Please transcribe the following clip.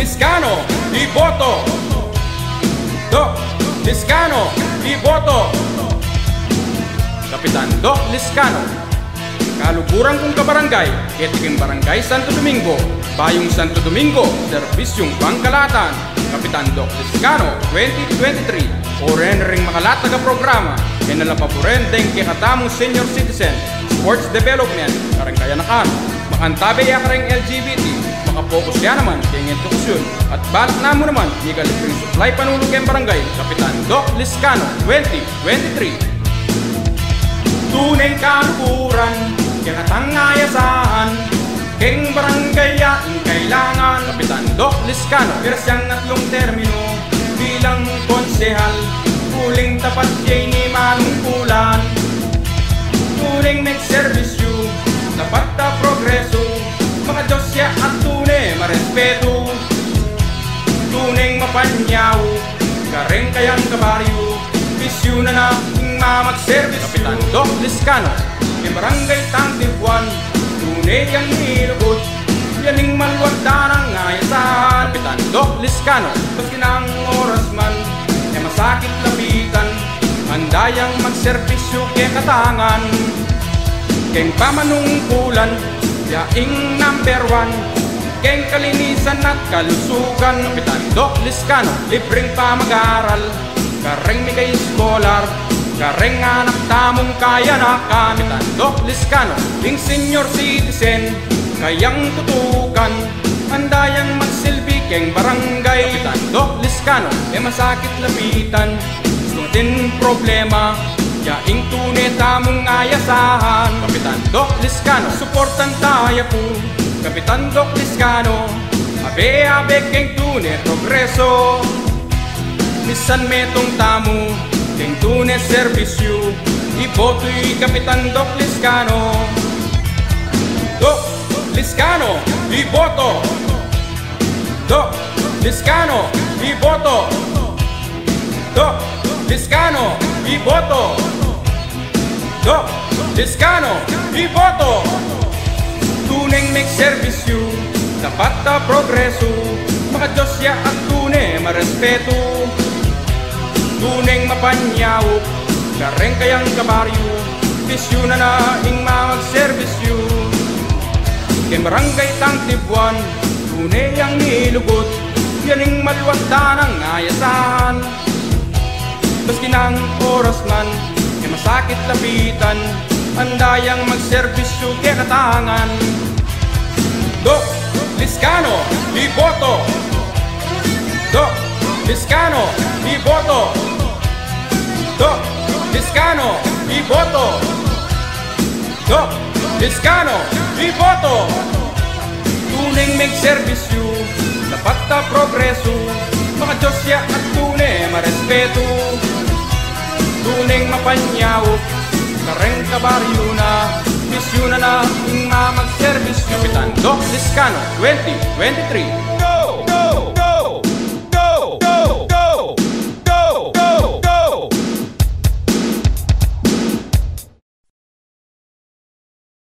Liscano, iboto. Doc Liscano, iboto. Kapitan Doc Liscano. Kaluguran kong kabarangay, Etiking Barangay Santo Domingo, Bayong Santo Domingo, Serbisyong Pangkalatan. Kapitan Doc Liscano, 2023. Oren ring makalataga programa, kinalapapuren deng kikatamong senior citizen, sports development, karangkayanakan, makantabe ya karang LGBT, makapokus ya naman kaya edukasyon, at balat namo naman, ikalipring supply panulog ng barangay, Kapitan Doc Liscano, 2023. Tunay kalukuran, kinatangayasahan, keng barangay yaing kailangan, Kapitan Doc Liscano, pirasyang tatlong termino, bilang konsehal, huling tapat yay ni manungkulan. Tuning nagserbisyo, tapat na progreso, mga Diyos ya at tunay marespeto. Tuning mapanyaw, kareng kayang kabaryo, bisyo na nating mamagserbisyo. Kapitan Doc Liscano, may barangay Tangtibuan, tunay ang nilugod, yaning malwagda ng ayasan. Kapitan Doc Liscano, baski ng oras man, ay masakit lapitan, handayang magserbisyo kaya katangan. Keng pamanungkulan, yaing number 1, keng kalinisan at kalusugan. Kapitan Doc Liscano, libreng pamag-aral, kareng migay scholar, kareng anak tamong kayanakan. Kapitan Doc Liscano, ing senior citizen, kayang tutukan, handayang magsilbi keng barangay. Kapitan Doc Liscano, masakit lapitan, gusto din problema, yaing tunay tamong ayasahan. Kapitan Doc Liscano, suportan tayo po, Kapitan Doc Liscano, abe-abe keng tunay progreso. Misan metong tamo, keng tunay serbisyo, iboto'y Kapitan Doc Liscano. Doc Liscano, iboto. Doc Liscano, iboto. Doc Liscano, iboto. Doc Liscano, iboto. Tuneng nagserbisyo, tapat na progreso, mga Diyos ya at tunay marespeto. Tuneng mapanyaw, kareng kayang kabaryo, bisyo na naing mamagserbisyo. Keng barangay Tangtibuan, tunay ang nilugod, yaning malwagda ng ayasan. Baski ng oras man, ay masakit lapitan, handayang magserbisyo kaya katangan. Doc Liscano, iboto. Doc Liscano, iboto. Doc Liscano, iboto. Doc Liscano, iboto. Tuneng magserbisyo, dapat na progreso, mga Diyos ya at tunay marespeto. Tuneng mapanyaw, kareng kabaryo na, bisyo na nating mamagserbisyo. Kapitan Doc Liscano, 2023.